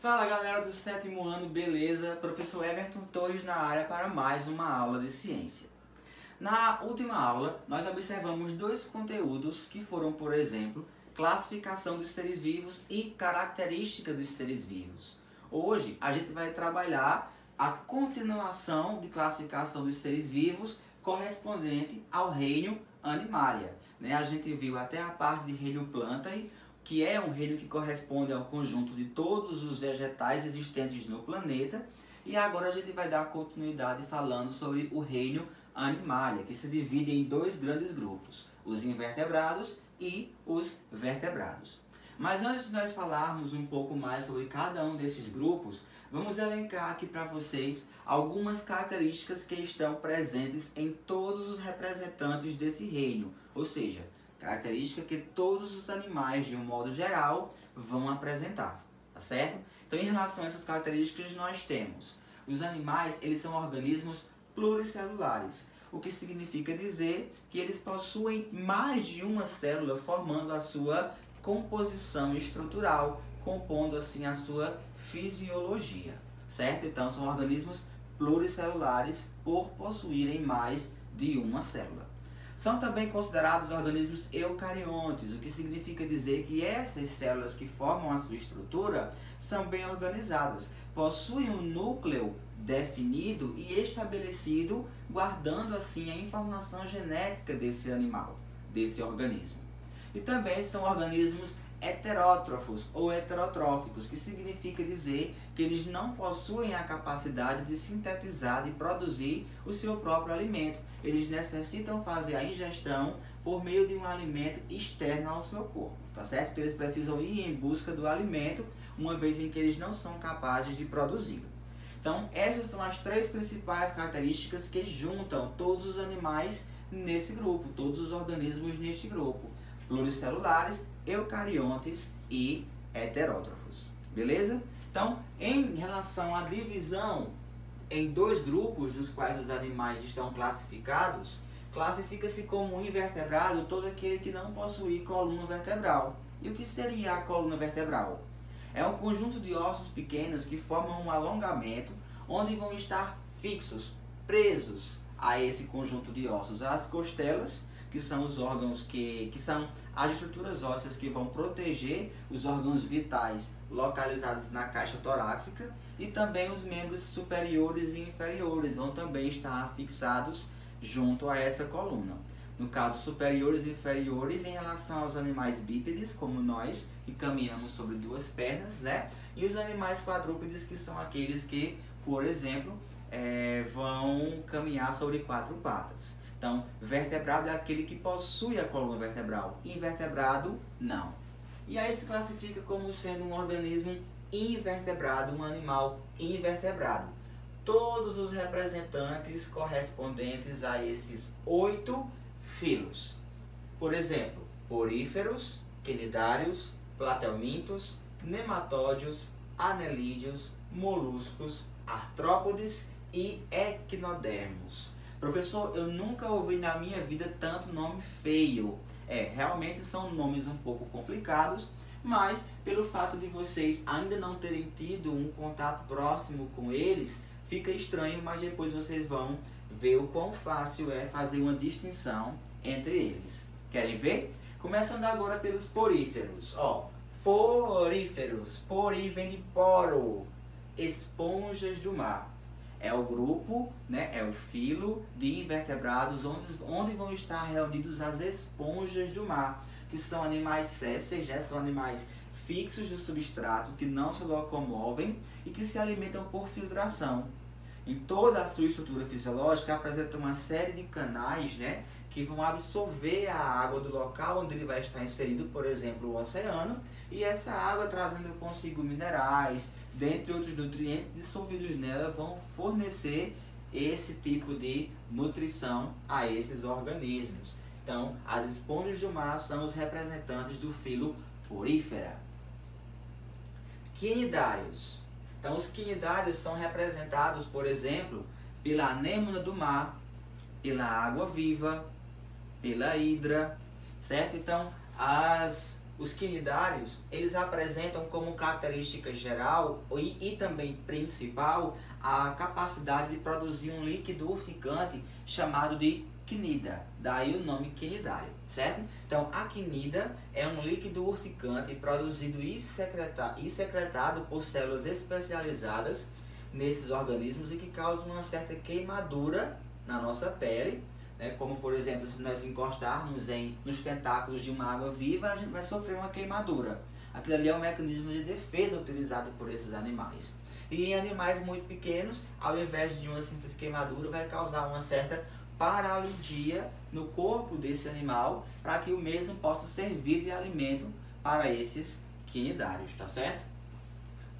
Fala galera do 7º ano, beleza? Professor Everton Torres na área para mais uma aula de ciência. Na última aula, nós observamos dois conteúdos que foram, por exemplo, classificação dos seres vivos e característica dos seres vivos. Hoje, a gente vai trabalhar a continuação de classificação dos seres vivos correspondente ao reino Animalia. A gente viu até a parte de reino Plantae, que é um reino que corresponde ao conjunto de todos os vegetais existentes no planeta. E agora a gente vai dar continuidade falando sobre o reino Animalia, que se divide em dois grandes grupos, os invertebrados e os vertebrados. Mas antes de nós falarmos um pouco mais sobre cada um desses grupos, vamos elencar aqui para vocês algumas características que estão presentes em todos os representantes desse reino, ou seja, característica que todos os animais, de um modo geral, vão apresentar, tá certo? Então, em relação a essas características, nós temos os animais, eles são organismos pluricelulares, o que significa dizer que eles possuem mais de uma célula formando a sua composição estrutural, compondo assim a sua fisiologia, certo? Então, são organismos pluricelulares por possuírem mais de uma célula. São também considerados organismos eucariontes, o que significa dizer que essas células que formam a sua estrutura são bem organizadas, possuem um núcleo definido e estabelecido, guardando assim a informação genética desse animal, desse organismo. E também são organismos heterótrofos ou heterotróficos, que significa dizer que eles não possuem a capacidade de sintetizar, de produzir o seu próprio alimento. Eles necessitam fazer a ingestão por meio de um alimento externo ao seu corpo, tá certo? Então eles precisam ir em busca do alimento, uma vez em que eles não são capazes de produzi-lo. Então essas são as três principais características que juntam todos os animais nesse grupo, todos os organismos neste grupo: pluricelulares, eucariontes e heterótrofos, beleza? Então, em relação à divisão em dois grupos nos quais os animais estão classificados, classifica-se como invertebrado todo aquele que não possui coluna vertebral. E o que seria a coluna vertebral? É um conjunto de ossos pequenos que formam um alongamento, onde vão estar fixos, presos a esse conjunto de ossos, as costelas, que são os órgãos que são as estruturas ósseas que vão proteger os órgãos vitais localizados na caixa torácica, e também os membros superiores e inferiores vão também estar fixados junto a essa coluna. No caso, superiores e inferiores em relação aos animais bípedes, como nós, que caminhamos sobre duas pernas, né? E os animais quadrúpedes, que são aqueles que, por exemplo, vão caminhar sobre quatro patas. Então, vertebrado é aquele que possui a coluna vertebral, invertebrado não. E aí se classifica como sendo um organismo invertebrado, um animal invertebrado. Todos os representantes correspondentes a esses 8 filos. Por exemplo, poríferos, quinidários, platelmintos, nematódios, anelídeos, moluscos, artrópodes e equinodermos. Professor, eu nunca ouvi na minha vida tanto nome feio. Realmente são nomes um pouco complicados, mas pelo fato de vocês ainda não terem tido um contato próximo com eles, fica estranho, mas depois vocês vão ver o quão fácil é fazer uma distinção entre eles. Querem ver? Começando agora pelos poríferos. Poríferos. Pori vem de poro. Esponjas do mar. É o grupo, é o filo de invertebrados onde vão estar reunidos as esponjas do mar, que são animais sésseis, são animais fixos no substrato, que não se locomovem e que se alimentam por filtração. Em toda a sua estrutura fisiológica apresenta uma série de canais, que vão absorver a água do local onde ele vai estar inserido, por exemplo, o oceano, e essa água, trazendo consigo minerais, dentre outros nutrientes dissolvidos nela, vão fornecer esse tipo de nutrição a esses organismos. Então, as esponjas do mar são os representantes do filo porífera. Quinidários. Então, os quinidários são representados, por exemplo, pela anêmona do mar, pela água-viva, pela hidra, certo? Então, as Os quinidários, eles apresentam como característica geral e também principal a capacidade de produzir um líquido urticante chamado de quinida, daí o nome quinidário, certo? Então, a quinida é um líquido urticante produzido e secretado por células especializadas nesses organismos e que causa uma certa queimadura na nossa pele, né? Como, por exemplo, se nós encostarmos nos tentáculos de uma água viva, a gente vai sofrer uma queimadura. Aquilo ali é um mecanismo de defesa utilizado por esses animais. E em animais muito pequenos, ao invés de uma simples queimadura, vai causar uma certa paralisia no corpo desse animal para que o mesmo possa servir de alimento para esses quinidários, tá certo?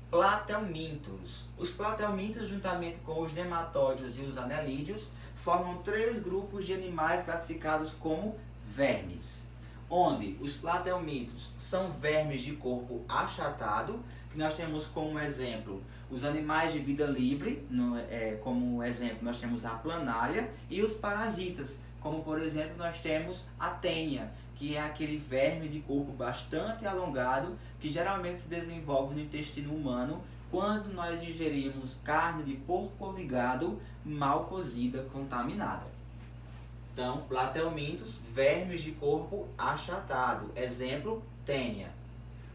Platelmintos. Os platelmintos, juntamente com os nematóides e os anelídeos, formam 3 grupos de animais classificados como vermes, onde os platelmintos são vermes de corpo achatado, que nós temos como exemplo os animais de vida livre, como exemplo nós temos a planária, e os parasitas, como por exemplo nós temos a tênia, que é aquele verme de corpo bastante alongado, que geralmente se desenvolve no intestino humano quando nós ingerimos carne de porco ou de gado mal cozida, contaminada. Então, platelmintos, vermes de corpo achatado. Exemplo, tênia.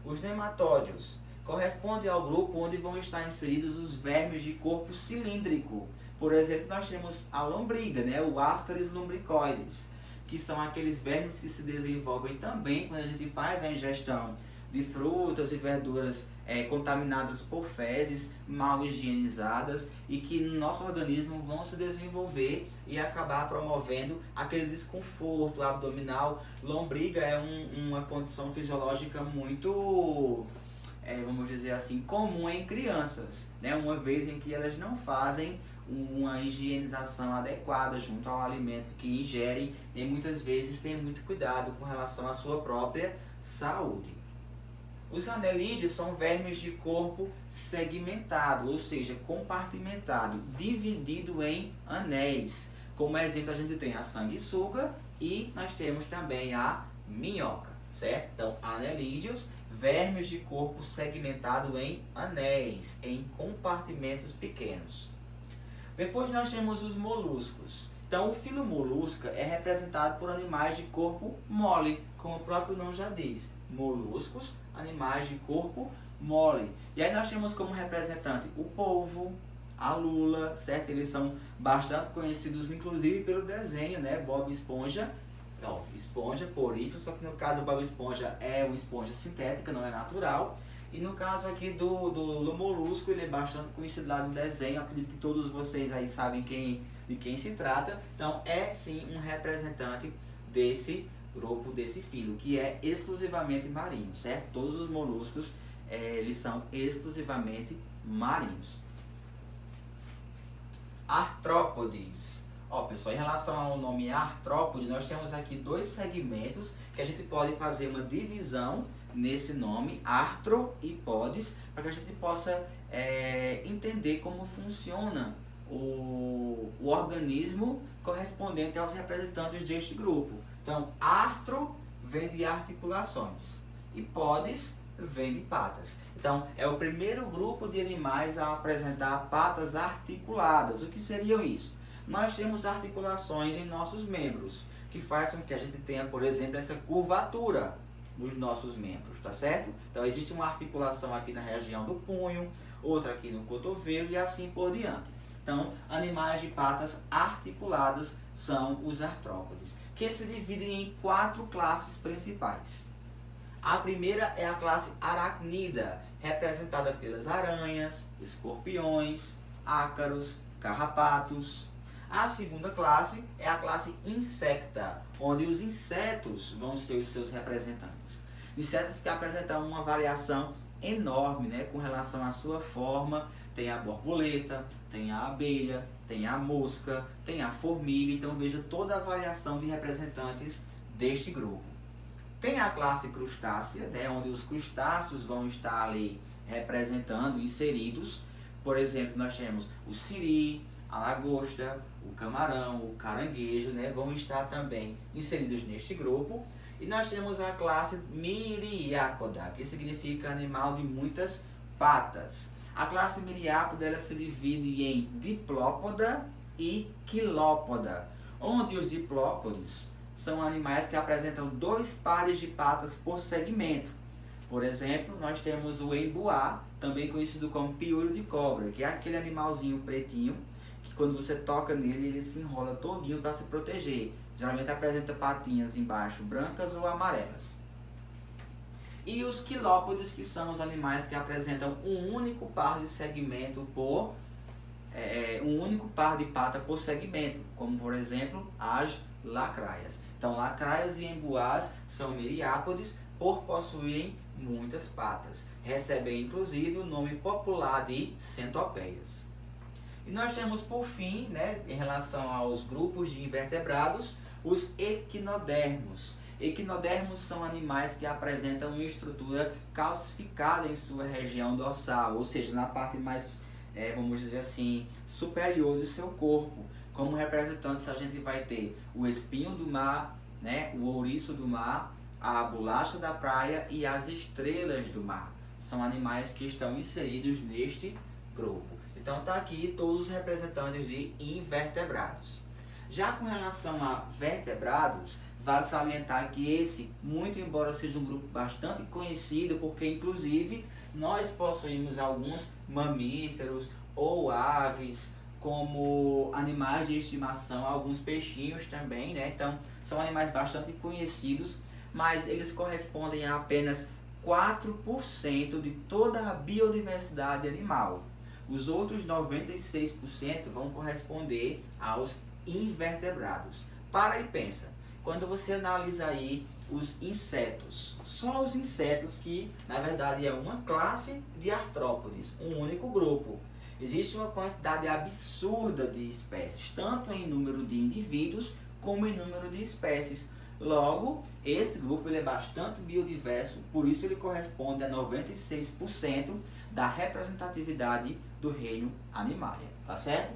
Os nematóides correspondem ao grupo onde vão estar inseridos os vermes de corpo cilíndrico. Por exemplo, nós temos a lombriga, né? O Ascaris lumbricoides, que são aqueles vermes que se desenvolvem também quando a gente faz a ingestão de frutas e verduras contaminadas por fezes, mal higienizadas, e que no nosso organismo vão se desenvolver e acabar promovendo aquele desconforto abdominal. Lombriga é uma condição fisiológica muito, vamos dizer assim, comum em crianças, né? Uma vez em que elas não fazem uma higienização adequada junto ao alimento que ingerem e muitas vezes têm muito cuidado com relação à sua própria saúde. Os anelídeos são vermes de corpo segmentado, ou seja, compartimentado, dividido em anéis. Como exemplo, a gente tem a sanguessuga e nós temos também a minhoca, certo? Então, anelídeos, vermes de corpo segmentado em anéis, em compartimentos pequenos. Depois nós temos os moluscos. Então, o filo molusca é representado por animais de corpo mole, como o próprio nome já diz. Moluscos, animais de corpo mole. E aí nós temos como representante o polvo, a lula, certo? Eles são bastante conhecidos, inclusive pelo desenho, né? Bob Esponja. Ó, esponja porífera, só que no caso do Bob Esponja é uma esponja sintética, não é natural. E no caso aqui do molusco, ele é bastante conhecido lá no desenho. Acredito que todos vocês aí sabem de quem se trata. Então é sim um representante desse grupo, desse filo, que é exclusivamente marinho, certo? Todos os moluscos, eles são exclusivamente marinhos. Artrópodes. Ó, pessoal, em relação ao nome artrópode, nós temos aqui 2 segmentos que a gente pode fazer uma divisão nesse nome, artro e podes, para que a gente possa entender como funciona o organismo correspondente aos representantes deste grupo. Então, artro vem de articulações e podes vem de patas. Então, é o primeiro grupo de animais a apresentar patas articuladas. O que seriam isso? Nós temos articulações em nossos membros, que faz com que a gente tenha, por exemplo, essa curvatura nos nossos membros, tá certo? Então, existe uma articulação aqui na região do punho, outra aqui no cotovelo e assim por diante. Então, animais de patas articuladas são os artrópodes, que se dividem em 4 classes principais. A primeira é a classe aracnida, representada pelas aranhas, escorpiões, ácaros, carrapatos. A segunda classe é a classe insecta, onde os insetos vão ser os seus representantes. Insetos que apresentam uma variação enorme, né, com relação à sua forma. Tem a borboleta, tem a abelha, tem a mosca, tem a formiga. Então veja toda a variação de representantes deste grupo. Tem a classe crustácea, né, onde os crustáceos vão estar ali representando, inseridos. Por exemplo, nós temos o siri, a lagosta, o camarão, o caranguejo, né, vão estar também inseridos neste grupo. E nós temos a classe Myriapoda, que significa animal de muitas patas. A classe Myriapoda ela se divide em Diplópoda e Quilópoda, onde os diplópodes são animais que apresentam 2 pares de patas por segmento. Por exemplo, nós temos o embuá, também conhecido como piolho de cobra, que é aquele animalzinho pretinho, que quando você toca nele, ele se enrola todinho para se proteger. Geralmente apresenta patinhas embaixo brancas ou amarelas. E os quilópodes, que são os animais que apresentam um único par de segmento por um único par de pata por segmento, como por exemplo as lacraias. Então, lacraias e embuás são miriápodes por possuírem muitas patas. Recebem inclusive o nome popular de centopeias. E nós temos por fim, né, em relação aos grupos de invertebrados, os equinodermos. Equinodermos são animais que apresentam uma estrutura calcificada em sua região dorsal, ou seja, na parte mais, vamos dizer assim, superior do seu corpo. Como representantes a gente vai ter o espinho do mar, né, o ouriço do mar, a bolacha da praia e as estrelas do mar. São animais que estão inseridos neste grupo. Então tá aqui todos os representantes de invertebrados. Já com relação a vertebrados, vale salientar que esse, muito embora seja um grupo bastante conhecido, porque inclusive nós possuímos alguns mamíferos ou aves, como animais de estimação, alguns peixinhos também, né? Então são animais bastante conhecidos, mas eles correspondem a apenas 4% de toda a biodiversidade animal. Os outros 96% vão corresponder aos invertebrados. Para e pensa, quando você analisa aí os insetos, só os insetos que na verdade é uma classe de artrópodes, um único grupo. Existe uma quantidade absurda de espécies, tanto em número de indivíduos como em número de espécies. Logo, esse grupo ele é bastante biodiverso, por isso ele corresponde a 96% da representatividade do reino Animalia, tá certo?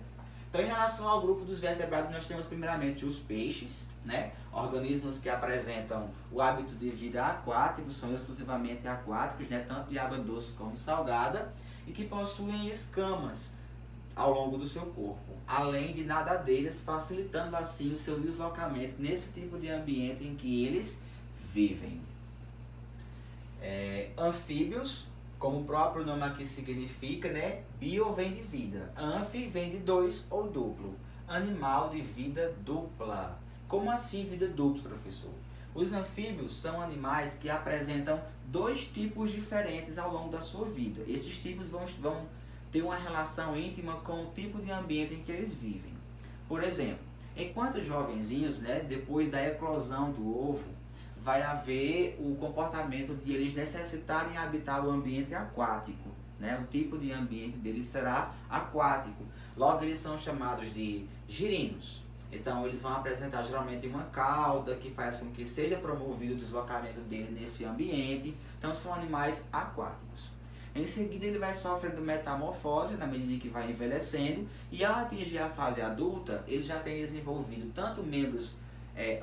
Então, em relação ao grupo dos vertebrados, nós temos primeiramente os peixes, né? Organismos que apresentam o hábito de vida aquático, são exclusivamente aquáticos, né? Tanto de água doce como salgada, e que possuem escamas ao longo do seu corpo, além de nadadeiras, facilitando assim o seu deslocamento nesse tipo de ambiente em que eles vivem. Anfíbios, como o próprio nome aqui significa, né? Bio vem de vida, anfi vem de 2 ou duplo, animal de vida dupla. Como assim vida dupla, professor? Os anfíbios são animais que apresentam 2 tipos diferentes ao longo da sua vida. Esses tipos vão ter uma relação íntima com o tipo de ambiente em que eles vivem. Por exemplo, enquanto jovenzinhos, né, depois da eclosão do ovo, vai haver o comportamento de eles necessitarem habitar o ambiente aquático, né? O tipo de ambiente deles será aquático. Logo, eles são chamados de girinos. Então, eles vão apresentar geralmente uma cauda que faz com que seja promovido o deslocamento dele nesse ambiente. Então, são animais aquáticos. Em seguida, ele vai sofrendo metamorfose na medida que vai envelhecendo, e ao atingir a fase adulta, ele já tem desenvolvido tanto membros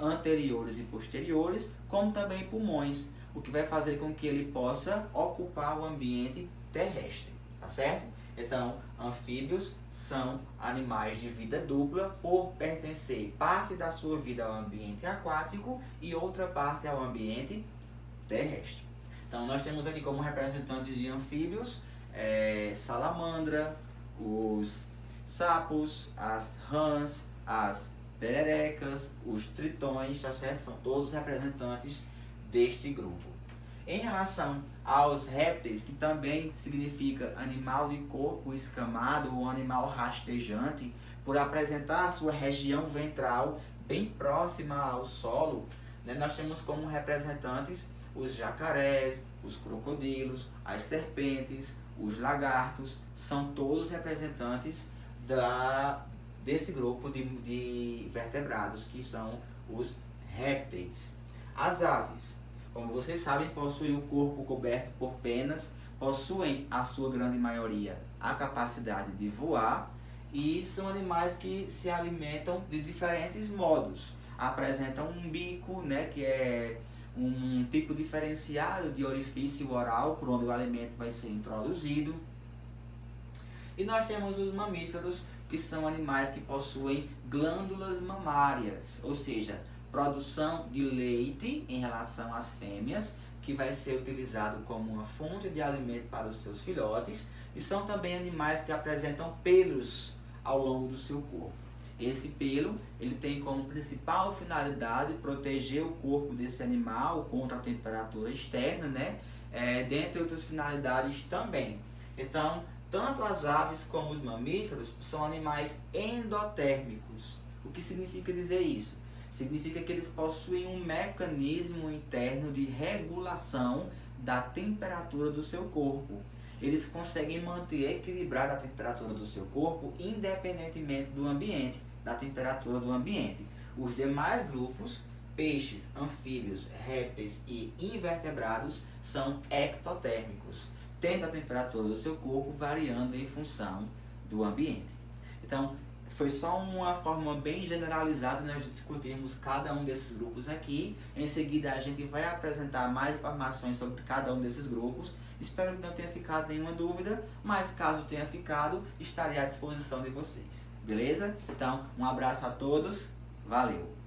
anteriores e posteriores, como também pulmões, o que vai fazer com que ele possa ocupar o ambiente terrestre, tá certo? Então, anfíbios são animais de vida dupla por pertencer parte da sua vida ao ambiente aquático e outra parte ao ambiente terrestre. Então, nós temos aqui como representantes de anfíbios salamandra, os sapos, as rãs, as pererecas, os tritões, tá certo? São todos representantes deste grupo. Em relação aos répteis, que também significa animal de corpo escamado ou animal rastejante, por apresentar a sua região ventral bem próxima ao solo, né, nós temos como representantes os jacarés, os crocodilos, as serpentes, os lagartos, são todos representantes desse grupo de vertebrados, que são os répteis. As aves, como vocês sabem, possuem o corpo coberto por penas, possuem, a sua grande maioria, a capacidade de voar, e são animais que se alimentam de diferentes modos. Apresentam um bico, né, que é um tipo diferenciado de orifício oral por onde o alimento vai ser introduzido. E nós temos os mamíferos, que são animais que possuem glândulas mamárias, ou seja, produção de leite em relação às fêmeas, que vai ser utilizado como uma fonte de alimento para os seus filhotes, e são também animais que apresentam pelos ao longo do seu corpo. Esse pelo, ele tem como principal finalidade proteger o corpo desse animal contra a temperatura externa, né? Dentre outras finalidades também. Então, tanto as aves como os mamíferos são animais endotérmicos. O que significa dizer isso? Significa que eles possuem um mecanismo interno de regulação da temperatura do seu corpo. Eles conseguem manter equilibrada a temperatura do seu corpo independentemente do ambiente, da temperatura do ambiente. Os demais grupos, peixes, anfíbios, répteis e invertebrados, são ectotérmicos, tendo a temperatura do seu corpo variando em função do ambiente. Então, foi só uma forma bem generalizada, nós discutimos cada um desses grupos aqui. Em seguida a gente vai apresentar mais informações sobre cada um desses grupos. Espero que não tenha ficado nenhuma dúvida, mas caso tenha ficado, estarei à disposição de vocês. Beleza? Então, um abraço a todos, valeu!